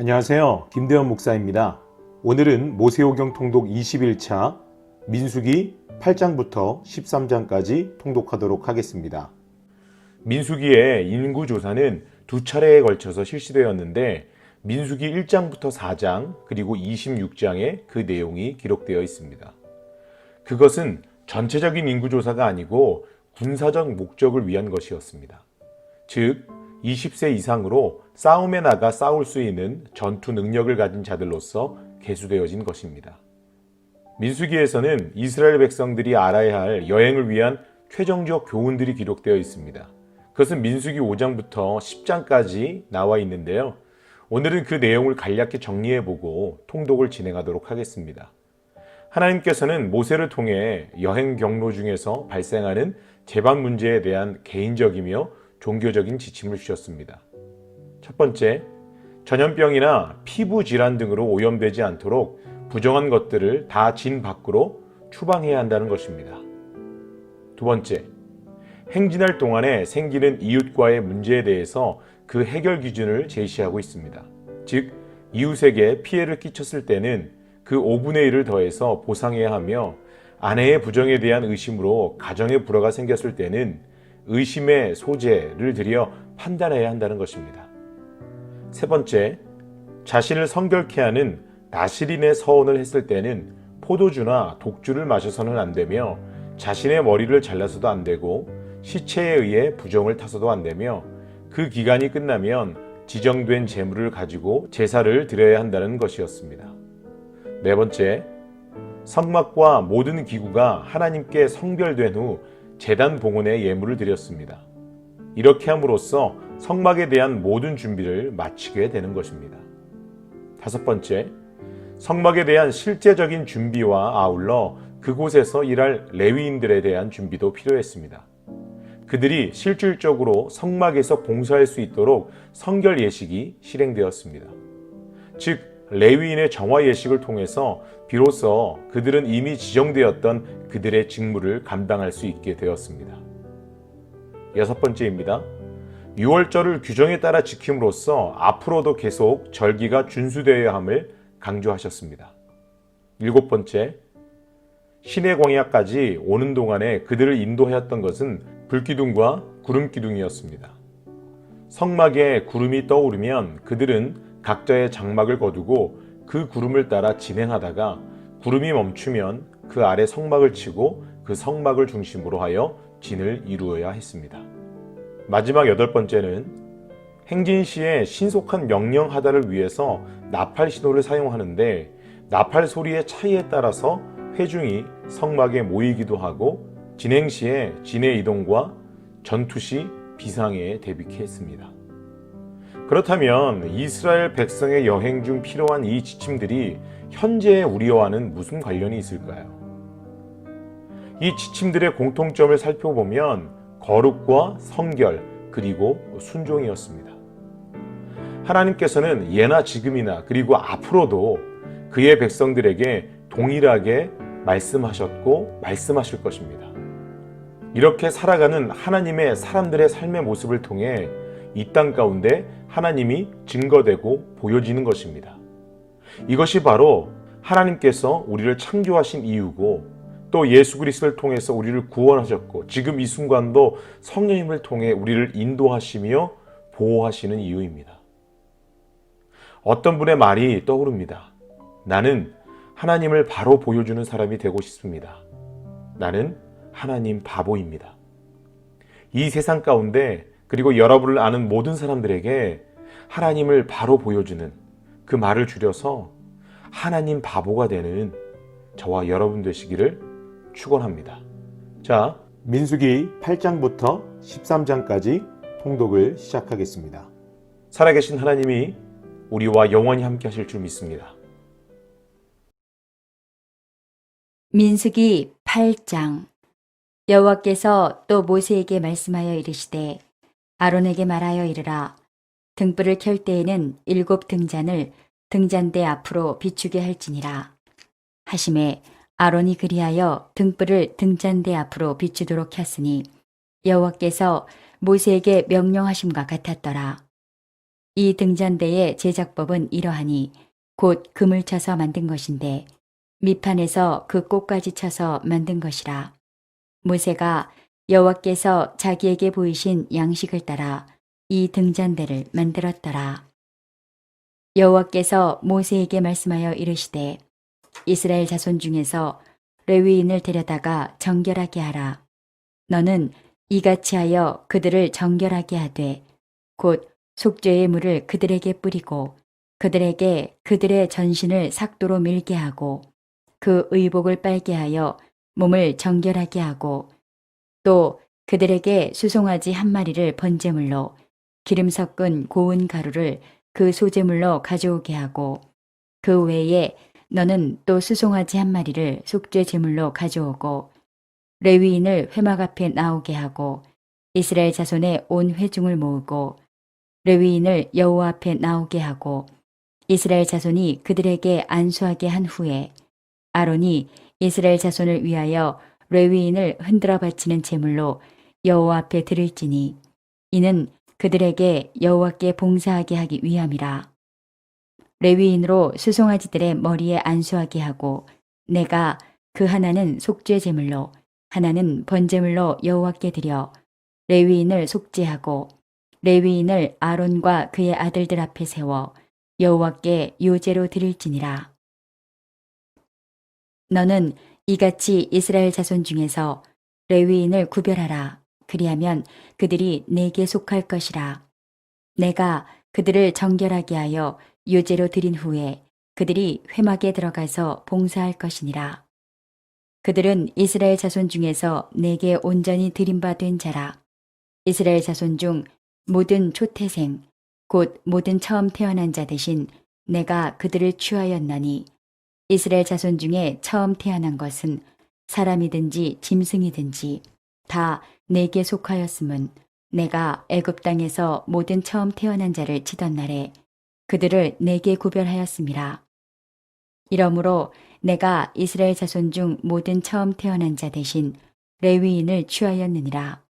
안녕하세요. 김대원 목사입니다. 오늘은 모세오경 통독 21차 민수기 8장부터 13장까지 통독하도록 하겠습니다. 민수기의 인구조사는 두 차례에 걸쳐서 실시되었는데 민수기 1장부터 4장 그리고 26장에 그 내용이 기록되어 있습니다. 그것은 전체적인 인구조사가 아니고 군사적 목적을 위한 것이었습니다. 즉 20세 이상으로 싸움에 나가 싸울 수 있는 전투 능력을 가진 자들로서 계수되어진 것입니다. 민수기에서는 이스라엘 백성들이 알아야 할 여행을 위한 최종적 교훈들이 기록되어 있습니다. 그것은 민수기 5장부터 10장까지 나와 있는데요. 오늘은 그 내용을 간략히 정리해보고 통독을 진행하도록 하겠습니다. 하나님께서는 모세를 통해 여행 경로 중에서 발생하는 재반 문제에 대한 개인적이며 종교적인 지침을 주셨습니다. 첫 번째, 전염병이나 피부 질환 등으로 오염되지 않도록 부정한 것들을 다 진 밖으로 추방해야 한다는 것입니다. 두 번째, 행진할 동안에 생기는 이웃과의 문제에 대해서 그 해결 기준을 제시하고 있습니다. 즉, 이웃에게 피해를 끼쳤을 때는 그 5분의 1을 더해서 보상해야 하며 아내의 부정에 대한 의심으로 가정에 불화가 생겼을 때는 의심의 소재를 들여 판단해야 한다는 것입니다. 세 번째, 자신을 성결케 하는 나시린의 서원을 했을 때는 포도주나 독주를 마셔서는 안 되며 자신의 머리를 잘라서도 안 되고 시체에 의해 부정을 타서도 안 되며 그 기간이 끝나면 지정된 제물을 가지고 제사를 드려야 한다는 것이었습니다. 네 번째, 성막과 모든 기구가 하나님께 성별된 후 제단 봉헌에 예물을 드렸습니다. 이렇게 함으로써 성막에 대한 모든 준비를 마치게 되는 것입니다. 다섯 번째, 성막에 대한 실제적인 준비와 아울러 그곳에서 일할 레위인들에 대한 준비도 필요했습니다. 그들이 실질적으로 성막에서 봉사할 수 있도록 성결 예식이 실행되었습니다. 즉, 레위인의 정화 예식을 통해서 비로소 그들은 이미 지정되었던 그들의 직무를 감당할 수 있게 되었습니다. 여섯 번째입니다. 유월절을 규정에 따라 지킴으로써 앞으로도 계속 절기가 준수되어야 함을 강조하셨습니다. 일곱 번째, 신의 광야까지 오는 동안에 그들을 인도하였던 것은 불기둥과 구름기둥이었습니다. 성막에 구름이 떠오르면 그들은 각자의 장막을 거두고 그 구름을 따라 진행하다가 구름이 멈추면 그 아래 성막을 치고 그 성막을 중심으로 하여 진을 이루어야 했습니다. 마지막 여덟 번째는 행진 시에 신속한 명령 하달을 위해서 나팔 신호를 사용하는데 나팔 소리의 차이에 따라서 회중이 성막에 모이기도 하고 진행 시에 진의 이동과 전투 시 비상에 대비케 했습니다. 그렇다면 이스라엘 백성의 여행 중 필요한 이 지침들이 현재의 우리와는 무슨 관련이 있을까요? 이 지침들의 공통점을 살펴보면 거룩과 성결 그리고 순종이었습니다. 하나님께서는 예나 지금이나 그리고 앞으로도 그의 백성들에게 동일하게 말씀하셨고 말씀하실 것입니다. 이렇게 살아가는 하나님의 사람들의 삶의 모습을 통해 이 땅 가운데 하나님이 증거되고 보여지는 것입니다. 이것이 바로 하나님께서 우리를 창조하신 이유고 또 예수 그리스도를 통해서 우리를 구원하셨고 지금 이 순간도 성령님을 통해 우리를 인도하시며 보호하시는 이유입니다. 어떤 분의 말이 떠오릅니다. 나는 하나님을 바로 보여주는 사람이 되고 싶습니다. 나는 하나님 바보입니다. 이 세상 가운데 그리고 여러분을 아는 모든 사람들에게 하나님을 바로 보여주는 그 말을 줄여서 하나님 바보가 되는 저와 여러분 되시기를 축원합니다. 자, 민수기 8장부터 13장까지 통독을 시작하겠습니다. 살아계신 하나님이 우리와 영원히 함께 하실 줄 믿습니다. 민수기 8장. 여호와께서 또 모세에게 말씀하여 이르시되 아론에게 말하여 이르라. 등불을 켤 때에는 7 등잔을 등잔대 앞으로 비추게 할지니라. 하심에 아론이 그리하여 등불을 등잔대 앞으로 비추도록 하였으니 여호와께서 모세에게 명령하심과 같았더라. 이 등잔대의 제작법은 이러하니 곧 금을 쳐서 만든 것인데 밑판에서 그 꽃까지 쳐서 만든 것이라. 모세가 여호와께서 자기에게 보이신 양식을 따라 이 등잔대를 만들었더라. 여호와께서 모세에게 말씀하여 이르시되 이스라엘 자손 중에서 레위인을 데려다가 정결하게 하라. 너는 이같이 하여 그들을 정결하게 하되 곧 속죄의 물을 그들에게 뿌리고 그들에게 그들의 전신을 삭도로 밀게 하고 그 의복을 빨게 하여 몸을 정결하게 하고 또 그들에게 수송아지 한 마리를 번제물로 기름 섞은 고운 가루를 그 소제물로 가져오게 하고 그 외에 너는 또 수송아지 한 마리를 속죄 제물로 가져오고 레위인을 회막 앞에 나오게 하고 이스라엘 자손의 온 회중을 모으고 레위인을 여호와 앞에 나오게 하고 이스라엘 자손이 그들에게 안수하게 한 후에 아론이 이스라엘 자손을 위하여 레위인을 흔들어 바치는 제물로 여호와 앞에 드릴지니 이는 그들에게 여호와께 봉사하게 하기 위함이라. 레위인으로 수송아지들의 머리에 안수하게 하고 내가 그 하나는 속죄 제물로 하나는 번제물로 여호와께 드려 레위인을 속죄하고 레위인을 아론과 그의 아들들 앞에 세워 여호와께 요제로 드릴지니라. 너는 이같이 이스라엘 자손 중에서 레위인을 구별하라. 그리하면 그들이 내게 속할 것이라. 내가 그들을 정결하게 하여 요제로 드린 후에 그들이 회막에 들어가서 봉사할 것이니라. 그들은 이스라엘 자손 중에서 내게 온전히 드린 바 된 자라. 이스라엘 자손 중 모든 초태생 곧 모든 처음 태어난 자 대신 내가 그들을 취하였나니 이스라엘 자손 중에 처음 태어난 것은 사람이든지 짐승이든지 다 내게 속하였음은 내가 애굽 땅에서 모든 처음 태어난 자를 치던 날에 그들을 내게 구별하였음이라. 이러므로 내가 이스라엘 자손 중 모든 처음 태어난 자 대신 레위인을 취하였느니라.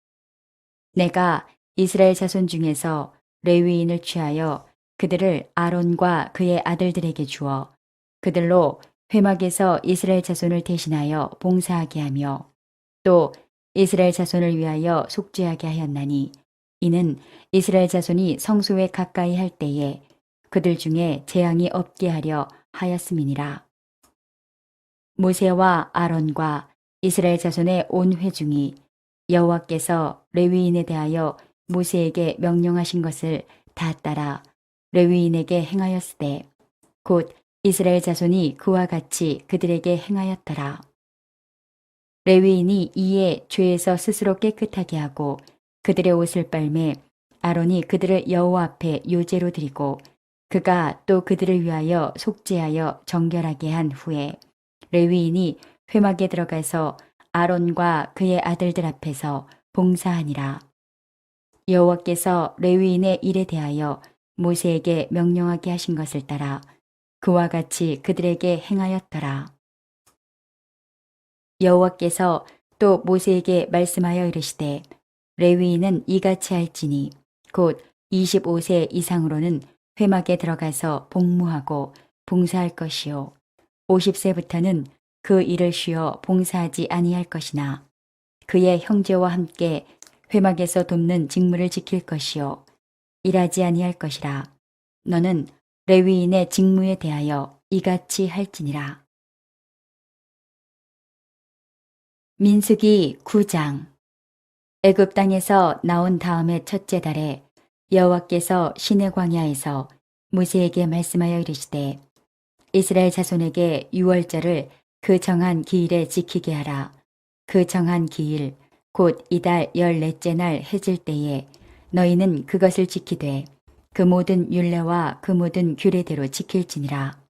내가 이스라엘 자손 중에서 레위인을 취하여 그들을 아론과 그의 아들들에게 주어 그들로 회막에서 이스라엘 자손을 대신하여 봉사하게 하며 또 이스라엘 자손을 위하여 속죄하게 하였나니 이는 이스라엘 자손이 성소에 가까이 할 때에 그들 중에 재앙이 없게 하려 하였음이니라. 모세와 아론과 이스라엘 자손의 온 회중이 여호와께서 레위인에 대하여 모세에게 명령하신 것을 다 따라 레위인에게 행하였으되 곧 이스라엘 자손이 그와 같이 그들에게 행하였더라. 레위인이 이에 죄에서 스스로 깨끗하게 하고 그들의 옷을 빨매 아론이 그들을 여호와 앞에 요제로 드리고 그가 또 그들을 위하여 속죄하여 정결하게 한 후에 레위인이 회막에 들어가서 아론과 그의 아들들 앞에서 봉사하니라. 여호와께서 레위인의 일에 대하여 모세에게 명령하게 하신 것을 따라 그와 같이 그들에게 행하였더라. 여호와께서 또 모세에게 말씀하여 이르시되 레위인은 이같이 할지니 곧 25세 이상으로는 회막에 들어가서 복무하고 봉사할 것이요 50세부터는 그 일을 쉬어 봉사하지 아니할 것이나 그의 형제와 함께 회막에서 돕는 직무를 지킬 것이요 일하지 아니할 것이라. 너는 레위인의 직무에 대하여 이같이 할지니라. 민수기 9장. 애굽 땅에서 나온 다음의 첫째 달에 여호와께서 시내 광야에서 모세에게 말씀하여 이르시되 이스라엘 자손에게 유월절을 그 정한 기일에 지키게 하라. 그 정한 기일 곧 이달 14째 날 해질 때에 너희는 그것을 지키되 그 모든 율례와 그 모든 규례대로 지킬지니라.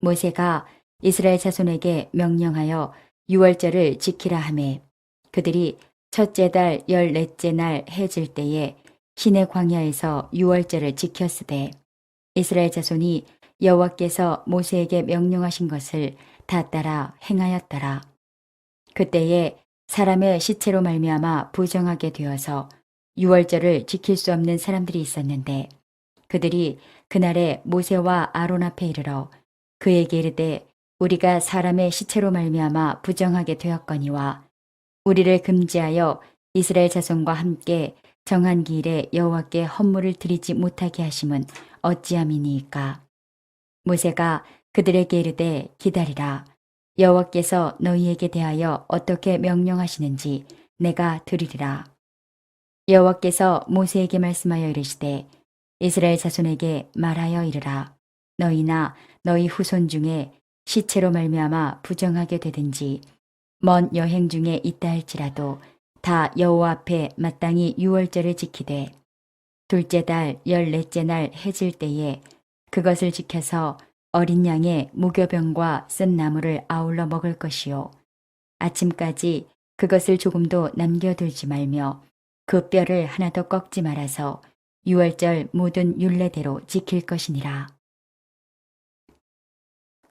모세가 이스라엘 자손에게 명령하여 유월절을 지키라 하매 그들이 첫째 달 14째 날 해질 때에 시내 광야에서 유월절을 지켰으되 이스라엘 자손이 여호와께서 모세에게 명령하신 것을 다 따라 행하였더라. 그때에 사람의 시체로 말미암아 부정하게 되어서 유월절을 지킬 수 없는 사람들이 있었는데 그들이 그날에 모세와 아론 앞에 이르러 그에게 이르되 우리가 사람의 시체로 말미암아 부정하게 되었거니와 우리를 금지하여 이스라엘 자손과 함께 정한 기일에 여호와께 헌물을 드리지 못하게 하심은 어찌함이니이까. 모세가 그들에게 이르되 기다리라. 여호와께서 너희에게 대하여 어떻게 명령하시는지 내가 들으리라. 여호와께서 모세에게 말씀하여 이르시되 이스라엘 자손에게 말하여 이르라. 너희나 너희 후손 중에 시체로 말미암아 부정하게 되든지 먼 여행 중에 있다 할지라도 다 여호와 앞에 마땅히 유월절을 지키되 둘째 달 14째 날 해질 때에 그것을 지켜서 어린 양의 무교병과 쓴 나물을 아울러 먹을 것이요 아침까지 그것을 조금도 남겨두지 말며 그 뼈를 하나도 꺾지 말아서 유월절 모든 율례대로 지킬 것이니라.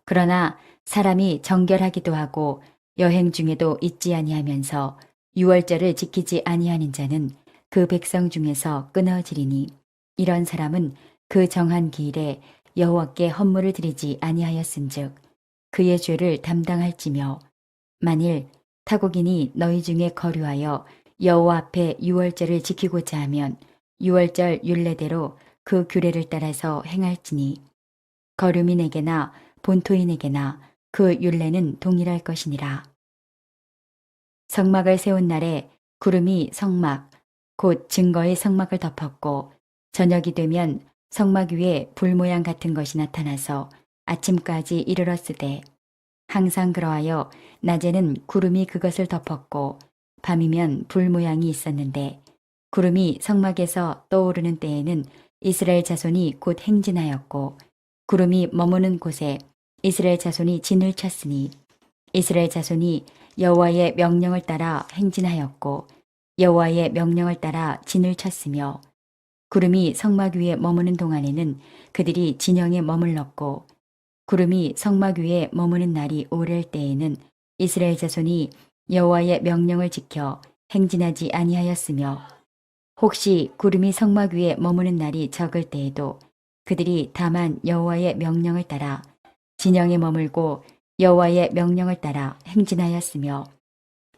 그러나 사람이 정결하기도 하고 여행 중에도 잊지 아니하면서 유월절을 지키지 아니하는 자는 그 백성 중에서 끊어지리니 이런 사람은 그 정한 기일에 여호와께 헌물을 드리지 아니하였은즉 그의 죄를 담당할지며 만일 타국인이 너희 중에 거류하여 여호와 앞에 유월절을 지키고자 하면 유월절 율례대로 그 규례를 따라서 행할지니 거류민에게나 본토인에게나 그 율례는 동일할 것이니라. 성막을 세운 날에 구름이 성막 곧 증거의 성막을 덮었고 저녁이 되면 성막 위에 불 모양 같은 것이 나타나서 아침까지 이르렀으되 항상 그러하여 낮에는 구름이 그것을 덮었고 밤이면 불 모양이 있었는데 구름이 성막에서 떠오르는 때에는 이스라엘 자손이 곧 행진하였고 구름이 머무는 곳에 이스라엘 자손이 진을 쳤으니 이스라엘 자손이 여호와의 명령을 따라 행진하였고 여호와의 명령을 따라 진을 쳤으며 구름이 성막 위에 머무는 동안에는 그들이 진영에 머물렀고 구름이 성막 위에 머무는 날이 오랠 때에는 이스라엘 자손이 여호와의 명령을 지켜 행진하지 아니하였으며 혹시 구름이 성막 위에 머무는 날이 적을 때에도 그들이 다만 여호와의 명령을 따라 진영에 머물고 여호와의 명령을 따라 행진하였으며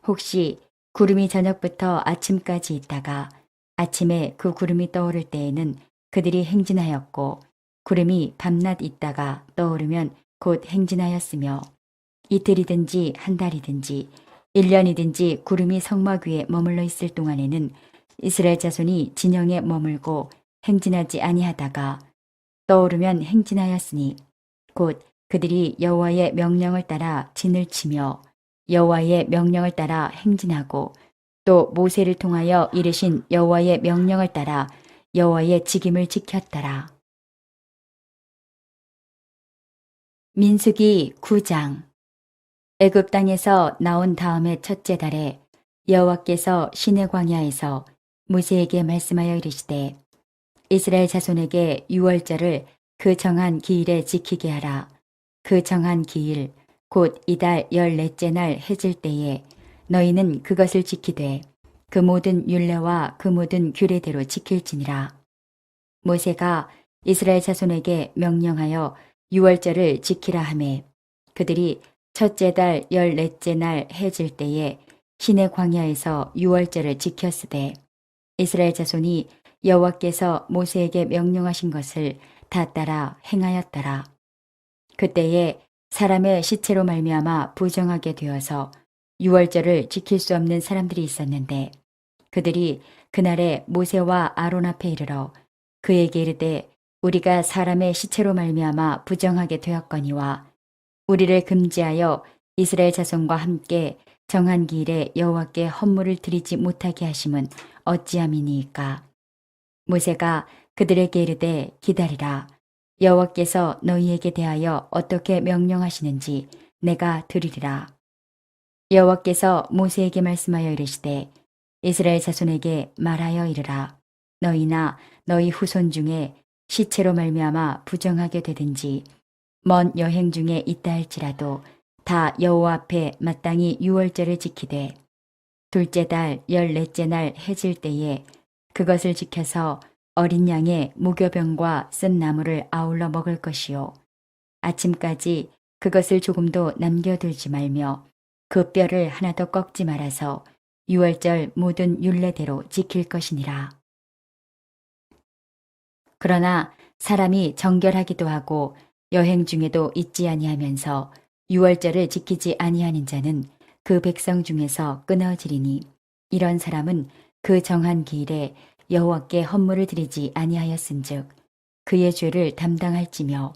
혹시 구름이 저녁부터 아침까지 있다가 아침에 그 구름이 떠오를 때에는 그들이 행진하였고 구름이 밤낮 있다가 떠오르면 곧 행진하였으며 이틀이든지 한 달이든지 1년이든지 구름이 성막 위에 머물러 있을 동안에는 이스라엘 자손이 진영에 머물고 행진하지 아니하다가 떠오르면 행진하였으니 곧 그들이 여호와의 명령을 따라 진을 치며 여호와의 명령을 따라 행진하고 또 모세를 통하여 이르신 여호와의 명령을 따라 여호와의 직임을 지켰더라. 민수기 9장. 애굽 땅에서 나온 다음의 첫째 달에 여호와께서 시내 광야에서 모세에게 말씀하여 이르시되 이스라엘 자손에게 유월절을 그 정한 기일에 지키게 하라. 그 정한 기일 곧 이달 14째 날 해질 때에 너희는 그것을 지키되 그 모든 율례와 그 모든 규례대로 지킬지니라. 모세가 이스라엘 자손에게 명령하여 유월절을 지키라 하매 그들이 첫째 달 14째 날 해질 때에 시내 광야에서 유월절을 지켰으되 이스라엘 자손이 여호와께서 모세에게 명령하신 것을 다 따라 행하였더라. 그때에 사람의 시체로 말미암아 부정하게 되어서 유월절을 지킬 수 없는 사람들이 있었는데 그들이 그날에 모세와 아론 앞에 이르러 그에게 이르되 우리가 사람의 시체로 말미암아 부정하게 되었거니와 우리를 금지하여 이스라엘 자손과 함께 정한 기일에 여호와께 헌물을 드리지 못하게 하심은 어찌함이니이까. 모세가 그들에게 이르되 기다리라. 여호와께서 너희에게 대하여 어떻게 명령하시는지 내가 들으리라. 여호와께서 모세에게 말씀하여 이르시되 이스라엘 자손에게 말하여 이르라. 너희나 너희 후손 중에 시체로 말미암아 부정하게 되든지 먼 여행 중에 있다 할지라도 다 여호와 앞에 마땅히 유월절을 지키되 둘째 달 14째 날 해질 때에 그것을 지켜서 어린 양의 무교병과 쓴 나물을 아울러 먹을 것이요. 아침까지 그것을 조금도 남겨두지 말며 그 뼈를 하나도 꺾지 말아서 유월절 모든 율례대로 지킬 것이니라. 그러나 사람이 정결하기도 하고 여행 중에도 잊지 아니하면서 유월절을 지키지 아니하는 자는 그 백성 중에서 끊어지리니 이런 사람은 그 정한 기일에 여호와께 헌물을 드리지 아니하였은즉 그의 죄를 담당할지며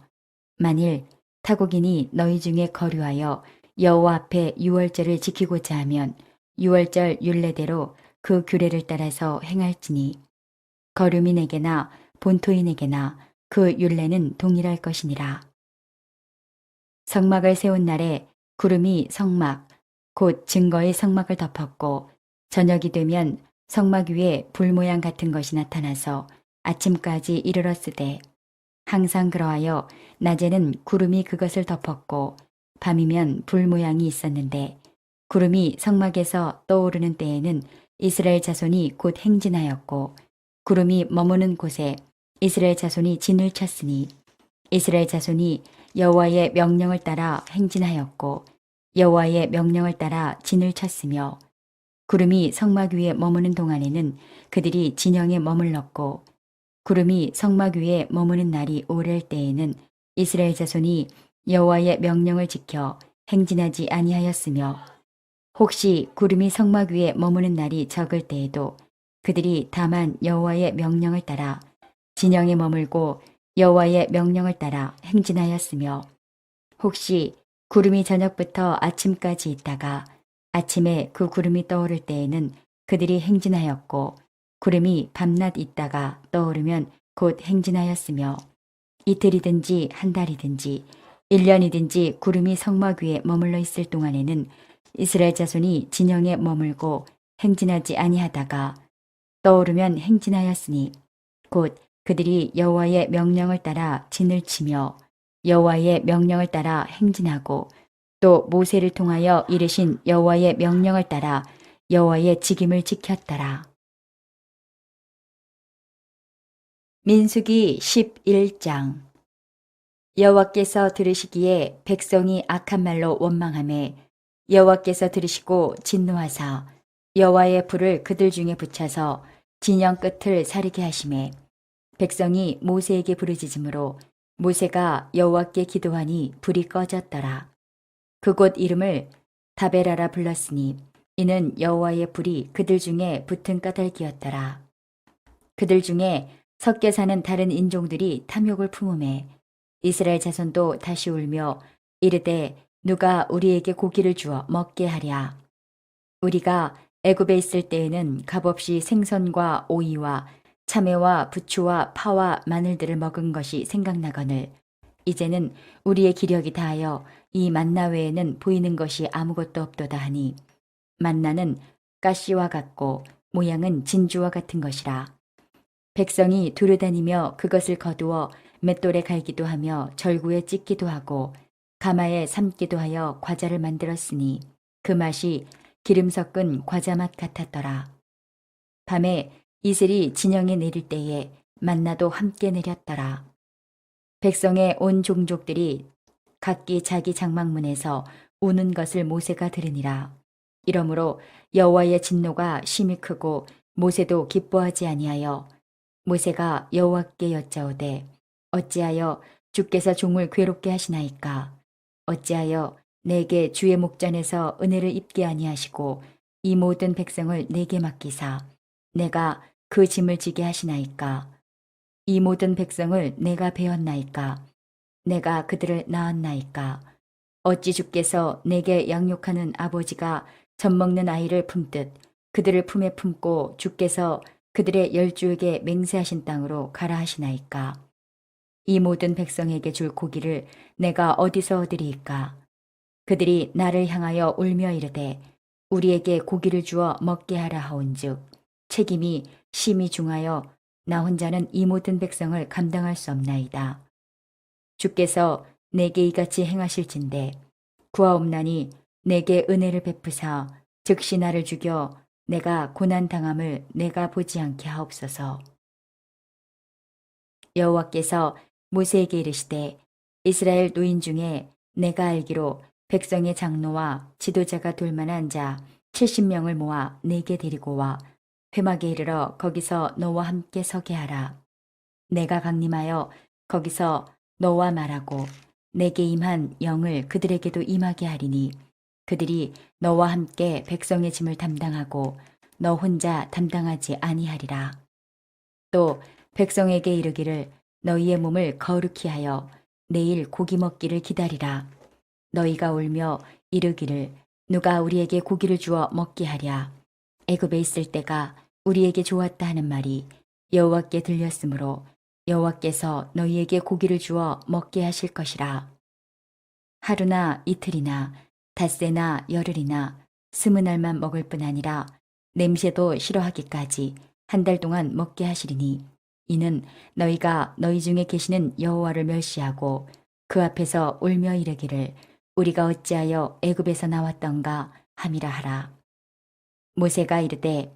만일 타국인이 너희 중에 거류하여 여호와 앞에 유월절을 지키고자 하면 유월절 율례대로 그 규례를 따라서 행할지니 거류민에게나 본토인에게나 그 율례는 동일할 것이니라. 성막을 세운 날에 구름이 성막 곧 증거의 성막을 덮었고 저녁이 되면 성막 위에 불 모양 같은 것이 나타나서 아침까지 이르렀으되 항상 그러하여 낮에는 구름이 그것을 덮었고 밤이면 불 모양이 있었는데 구름이 성막에서 떠오르는 때에는 이스라엘 자손이 곧 행진하였고 구름이 머무는 곳에 이스라엘 자손이 진을 쳤으니 이스라엘 자손이 여호와의 명령을 따라 행진하였고 여호와의 명령을 따라 진을 쳤으며 구름이 성막 위에 머무는 동안에는 그들이 진영에 머물렀고 구름이 성막 위에 머무는 날이 오랠 때에는 이스라엘 자손이 여호와의 명령을 지켜 행진하지 아니하였으며 혹시 구름이 성막 위에 머무는 날이 적을 때에도 그들이 다만 여호와의 명령을 따라 진영에 머물고 여호와의 명령을 따라 행진하였으며 혹시 구름이 저녁부터 아침까지 있다가 아침에 그 구름이 떠오를 때에는 그들이 행진하였고 구름이 밤낮 있다가 떠오르면 곧 행진하였으며 이틀이든지 한 달이든지 1년이든지 구름이 성막 위에 머물러 있을 동안에는 이스라엘 자손이 진영에 머물고 행진하지 아니하다가 떠오르면 행진하였으니 곧 그들이 여호와의 명령을 따라 진을 치며 여호와의 명령을 따라 행진하고 또 모세를 통하여 이르신 여호와의 명령을 따라 여호와의 직임을 지켰더라. 민수기 11장. 여호와께서 들으시기에 백성이 악한 말로 원망하매 여호와께서 들으시고 진노하사 여호와의 불을 그들 중에 붙여서 진영 끝을 사르게 하시매 백성이 모세에게 부르짖으므로 모세가 여호와께 기도하니 불이 꺼졌더라. 그곳 이름을 다베라라 불렀으니 이는 여호와의 불이 그들 중에 붙은 까닭이었더라. 그들 중에 섞여 사는 다른 인종들이 탐욕을 품음에 이스라엘 자손도 다시 울며 이르되 누가 우리에게 고기를 주어 먹게 하랴. 우리가 애굽에 있을 때에는 값없이 생선과 오이와 참외와 부추와 파와 마늘들을 먹은 것이 생각나거늘 이제는 우리의 기력이 다하여 이 만나 외에는 보이는 것이 아무것도 없도다 하니 만나는 가시와 같고 모양은 진주와 같은 것이라. 백성이 두루다니며 그것을 거두어 맷돌에 갈기도 하며 절구에 찢기도 하고 가마에 삶기도 하여 과자를 만들었으니 그 맛이 기름 섞은 과자 맛 같았더라. 밤에 이슬이 진영에 내릴 때에 만나도 함께 내렸더라. 백성의 온 종족들이 각기 자기 장막문에서 우는 것을 모세가 들으니라. 이러므로 여호와의 진노가 심히 크고 모세도 기뻐하지 아니하여 모세가 여호와께 여짜오되 어찌하여 주께서 종을 괴롭게 하시나이까? 어찌하여 내게 주의 목전에서 은혜를 입게 아니하시고 이 모든 백성을 내게 맡기사 내가 그 짐을 지게 하시나이까? 이 모든 백성을 내가 배웠나이까? 내가 그들을 낳았나이까? 어찌 주께서 내게 양육하는 아버지가 젖먹는 아이를 품듯 그들을 품에 품고 주께서 그들의 열주에게 맹세하신 땅으로 가라 하시나이까? 이 모든 백성에게 줄 고기를 내가 어디서 얻으리이까? 그들이 나를 향하여 울며 이르되 우리에게 고기를 주어 먹게 하라 하온즉 책임이 심히 중하여 나 혼자는 이 모든 백성을 감당할 수 없나이다. 주께서 내게 이같이 행하실진대 구하옵나니 내게 은혜를 베푸사 즉시 나를 죽여 내가 고난 당함을 내가 보지 않게 하옵소서. 여호와께서 모세에게 이르시되 이스라엘 노인 중에 내가 알기로 백성의 장로와 지도자가 될 만한 자 70명을 모아 내게 데리고 와 회막에 이르러 거기서 너와 함께 서게 하라. 내가 강림하여 거기서 너와 말하고 내게 임한 영을 그들에게도 임하게 하리니 그들이 너와 함께 백성의 짐을 담당하고 너 혼자 담당하지 아니하리라. 또 백성에게 이르기를 너희의 몸을 거룩히 하여 내일 고기 먹기를 기다리라. 너희가 울며 이르기를 누가 우리에게 고기를 주어 먹게 하랴. 애굽에 있을 때가 우리에게 좋았다 하는 말이 여호와께 들렸으므로 여호와께서 너희에게 고기를 주어 먹게 하실 것이라. 하루나 이틀이나 닷새나 열흘이나 20날만 먹을 뿐 아니라 냄새도 싫어하기까지 한 달 동안 먹게 하시리니 이는 너희가 너희 중에 계시는 여호와를 멸시하고 그 앞에서 울며 이르기를 우리가 어찌하여 애굽에서 나왔던가 함이라 하라. 모세가 이르되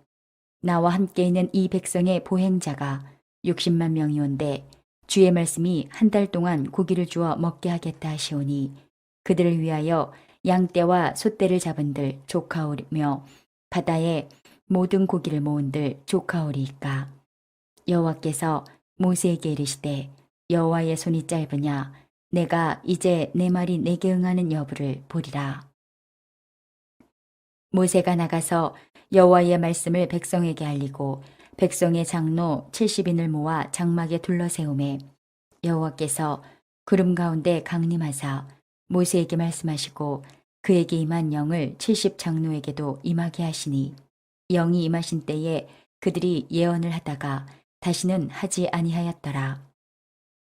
나와 함께 있는 이 백성의 보행자가 60만 명이 온데 주의 말씀이 한 달 동안 고기를 주어 먹게 하겠다 하시오니 그들을 위하여 양떼와 소떼를 잡은들 조카오리며 바다에 모든 고기를 모은들 조카오리이까. 여호와께서 모세에게 이르시되 여호와의 손이 짧으냐 내가 이제 내 말이 내게 응하는 여부를 보리라. 모세가 나가서 여호와의 말씀을 백성에게 알리고 백성의 장로 70인을 모아 장막에 둘러세우매 여호와께서 구름 가운데 강림하사 모세에게 말씀하시고 그에게 임한 영을 70 장로에게도 임하게 하시니 영이 임하신 때에 그들이 예언을 하다가 다시는 하지 아니하였더라.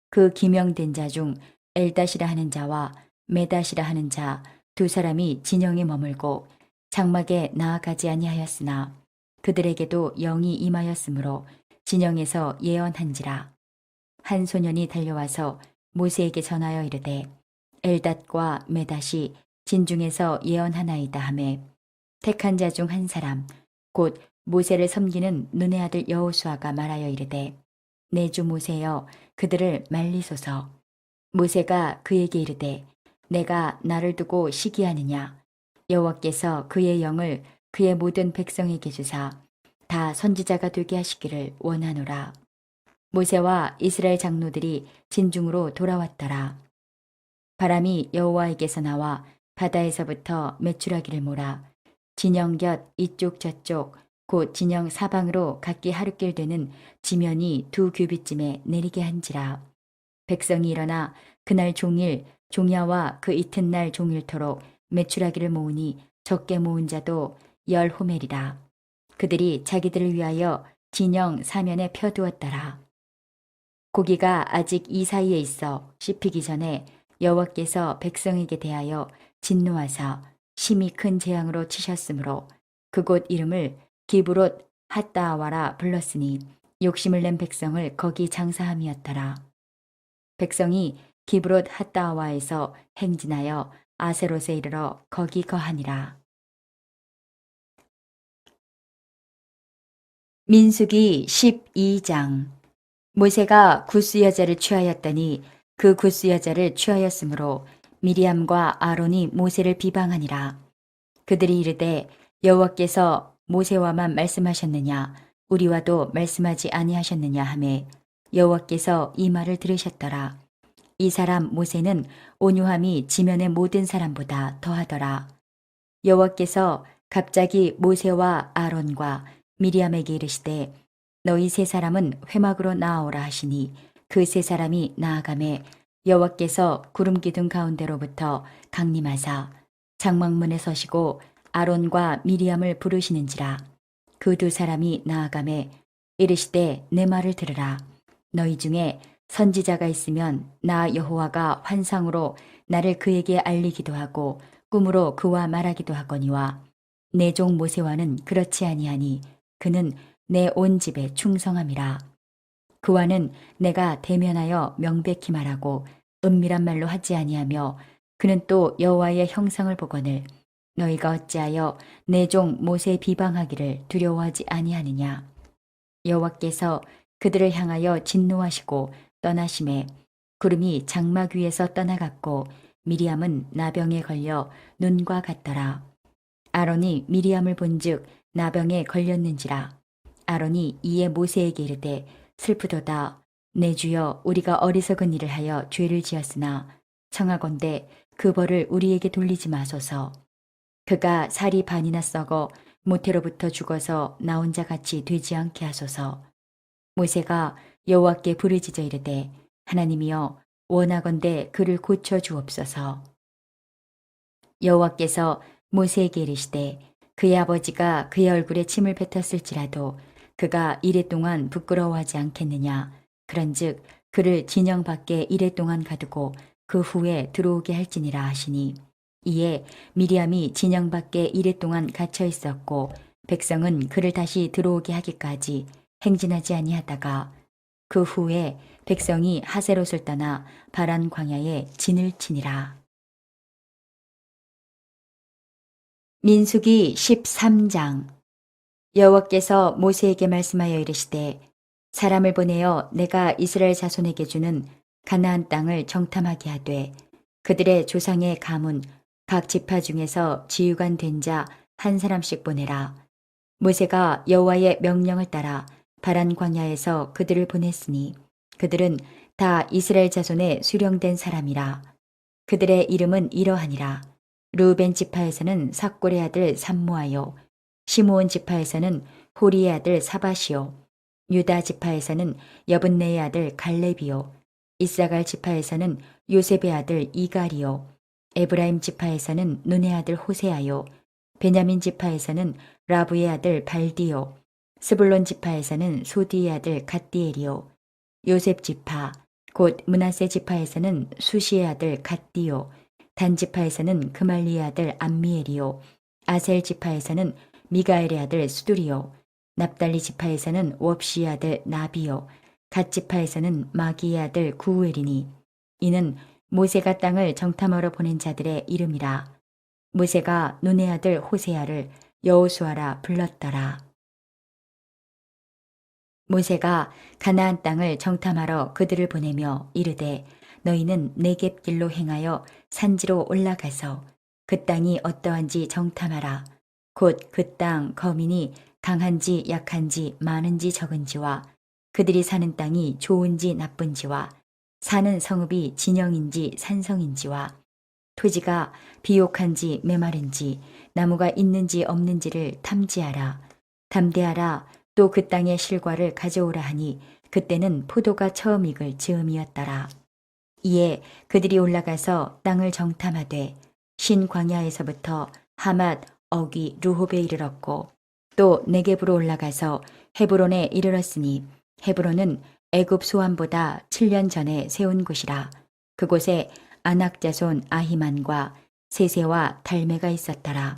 그 기명된 자 중 엘닷이라 하는 자와 메닷이라 하는 자 두 사람이 진영에 머물고 장막에 나아가지 아니하였으나 그들에게도 영이 임하였으므로 진영에서 예언한지라. 한 소년이 달려와서 모세에게 전하여 이르되 엘닷과 메닷이 진중에서 예언하나이다 하매 택한 자 중 한 사람 곧 모세를 섬기는 눈의 아들 여호수아가 말하여 이르되 내 주 모세여 그들을 말리소서. 모세가 그에게 이르되 내가 나를 두고 시기하느냐. 여호와께서 그의 영을 그의 모든 백성에게 주사 다 선지자가 되게 하시기를 원하노라. 모세와 이스라엘 장로들이 진중으로 돌아왔더라. 바람이 여호와에게서 나와 바다에서부터 메추라기를 몰아 진영 곁 이쪽 저쪽 곧 진영 사방으로 각기 하루길 되는 지면이 2규빗쯤에 내리게 한지라. 백성이 일어나 그날 종일 종야와 그 이튿날 종일토록 메추라기를 모으니 적게 모은 자도 10호멜이라. 그들이 자기들을 위하여 진영 사면에 펴두었더라. 고기가 아직 이 사이에 있어 씹히기 전에 여호와께서 백성에게 대하여 진노하사 심히 큰 재앙으로 치셨으므로 그곳 이름을 기브롯 핫다아와라 불렀으니 욕심을 낸 백성을 거기 장사함이었더라. 백성이 기브롯 핫다아와에서 행진하여 아세롯에 이르러 거기 거하니라. 민수기 12장. 모세가 구스 여자를 취하였더니 그 구스 여자를 취하였으므로 미리암과 아론이 모세를 비방하니라. 그들이 이르되 여호와께서 모세와만 말씀하셨느냐 우리와도 말씀하지 아니하셨느냐 하매 여호와께서 이 말을 들으셨더라. 이 사람 모세는 온유함이 지면의 모든 사람보다 더하더라. 여호와께서 갑자기 모세와 아론과 미리암에게 이르시되 너희 세 사람은 회막으로 나아오라 하시니 그 세 사람이 나아가매 여호와께서 구름 기둥 가운데로부터 강림하사 장막문에 서시고 아론과 미리암을 부르시는지라. 그 두 사람이 나아가매 이르시되 내 말을 들으라. 너희 중에 선지자가 있으면 나 여호와가 환상으로 나를 그에게 알리기도 하고 꿈으로 그와 말하기도 하거니와 내 종 모세와는 그렇지 아니하니 그는 내 온 집에 충성함이라. 그와는 내가 대면하여 명백히 말하고 은밀한 말로 하지 아니하며 그는 또 여호와의 형상을 보거늘 너희가 어찌하여 내 종 모세 비방하기를 두려워하지 아니하느냐. 여호와께서 그들을 향하여 진노하시고 떠나심에 구름이 장막 위에서 떠나갔고 미리암은 나병에 걸려 눈과 같더라. 아론이 미리암을 본즉 나병에 걸렸는지라. 아론이 이에 모세에게 이르되 슬프도다. 내 주여 우리가 어리석은 일을 하여 죄를 지었으나 청하건대 그 벌을 우리에게 돌리지 마소서. 그가 살이 반이나 썩어 모태로부터 죽어서 나 혼자 같이 되지 않게 하소서. 모세가 여호와께 부르짖어 이르되 하나님이여 원하건대 그를 고쳐 주옵소서. 여호와께서 모세에게 이르시되 그의 아버지가 그의 얼굴에 침을 뱉었을지라도 그가 이레 동안 부끄러워하지 않겠느냐. 그런즉 그를 진영 밖에 이레 동안 가두고 그 후에 들어오게 할지니라 하시니 이에 미리암이 진영 밖에 이레 동안 갇혀 있었고 백성은 그를 다시 들어오게 하기까지 행진하지 아니하다가 그 후에 백성이 하세롯을 떠나 바란 광야에 진을 치니라. 민수기 13장. 여호와께서 모세에게 말씀하여 이르시되 사람을 보내어 내가 이스라엘 자손에게 주는 가나안 땅을 정탐하게 하되 그들의 조상의 가문 각 지파 중에서 지휘관 된 자 한 사람씩 보내라. 모세가 여호와의 명령을 따라 바란 광야에서 그들을 보냈으니 그들은 다 이스라엘 자손의 수령된 사람이라. 그들의 이름은 이러하니라. 르우벤 지파에서는 삭골의 아들 삼무아요. 시므온 지파에서는 호리의 아들 사바시요. 유다 지파에서는 여분네의 아들 갈렙이요. 이사갈 지파에서는 요셉의 아들 이갈이요. 에브라임 지파에서는 눈의 아들 호세아요. 베냐민 지파에서는 라브의 아들 발디요. 스불론 지파에서는 소디의 아들 갓디엘이요. 요셉 지파 곧 므낫세 지파에서는 수시의 아들 갓디요. 단 지파에서는 그말리의 아들 암미엘이요. 아셀 지파에서는 미가엘의 아들 수두리요. 납달리 지파에서는 웁시의 아들 나비요. 갓 지파에서는 마기의 아들 구우엘이니 이는 모세가 땅을 정탐하러 보낸 자들의 이름이라. 모세가 눈의 아들 호세아를 여호수아라 불렀더라. 모세가 가나안 땅을 정탐하러 그들을 보내며 이르되 너희는 네겝길로 행하여 산지로 올라가서 그 땅이 어떠한지 정탐하라. 곧 그 땅 거민이 강한지 약한지 많은지 적은지와 그들이 사는 땅이 좋은지 나쁜지와 사는 성읍이 진영인지 산성인지와 토지가 비옥한지 메마른지 나무가 있는지 없는지를 탐지하라. 담대하라. 또 그 땅의 실과를 가져오라 하니 그때는 포도가 처음 익을 즈음이었더라. 이에 그들이 올라가서 땅을 정탐하되 신 광야에서부터 하맛 어귀 루홉에 이르렀고 또 네겝으로 올라가서 헤브론에 이르렀으니 헤브론은 애굽 소환보다 7년 전에 세운 곳이라. 그곳에 아낙 자손 아히만과 세세와 달메가 있었더라.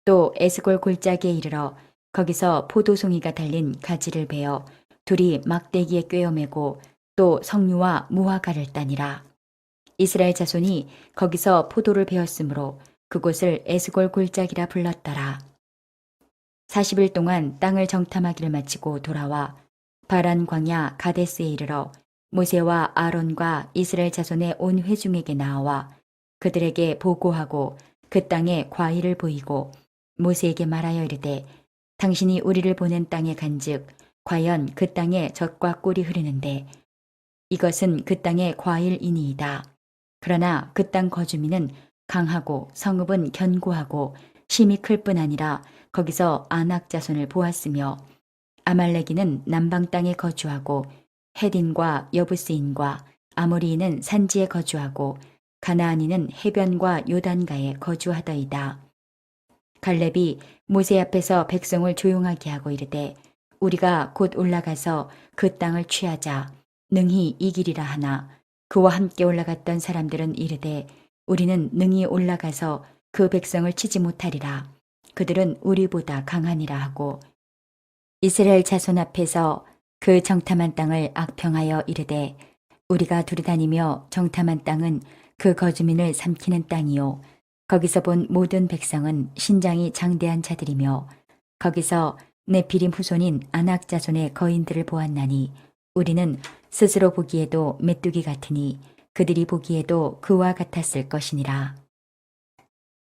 또 에스골 골짜기에 이르러 거기서 포도송이가 달린 가지를 베어 둘이 막대기에 꿰어매고 또 석류와 무화과를 따니라. 이스라엘 자손이 거기서 포도를 베었으므로 그곳을 에스골 골짜기라 불렀더라. 40일 동안 땅을 정탐하기를 마치고 돌아와 바란 광야 가데스에 이르러 모세와 아론과 이스라엘 자손의 온 회중에게 나와 그들에게 보고하고 그 땅에 과일을 보이고 모세에게 말하여 이르되 당신이 우리를 보낸 땅에 간즉 과연 그 땅에 젖과 꿀이 흐르는데 이것은 그 땅의 과일이니이다. 그러나 그 땅 거주민은 강하고 성읍은 견고하고 심이 클 뿐 아니라 거기서 아낙 자손을 보았으며 아말레기는 남방 땅에 거주하고 헤딘과 여부스인과 아모리인은 산지에 거주하고 가나안인은 해변과 요단가에 거주하더이다. 갈렙이 모세 앞에서 백성을 조용하게 하고 이르되 우리가 곧 올라가서 그 땅을 취하자 능히 이기리라 하나 그와 함께 올라갔던 사람들은 이르되 우리는 능히 올라가서 그 백성을 치지 못하리라. 그들은 우리보다 강하니라 하고 이스라엘 자손 앞에서 그 정탐한 땅을 악평하여 이르되 우리가 두루다니며 정탐한 땅은 그 거주민을 삼키는 땅이요 거기서 본 모든 백성은 신장이 장대한 자들이며 거기서 네피림 후손인 아낙 자손의 거인들을 보았나니 우리는 스스로 보기에도 메뚜기 같으니 그들이 보기에도 그와 같았을 것이니라.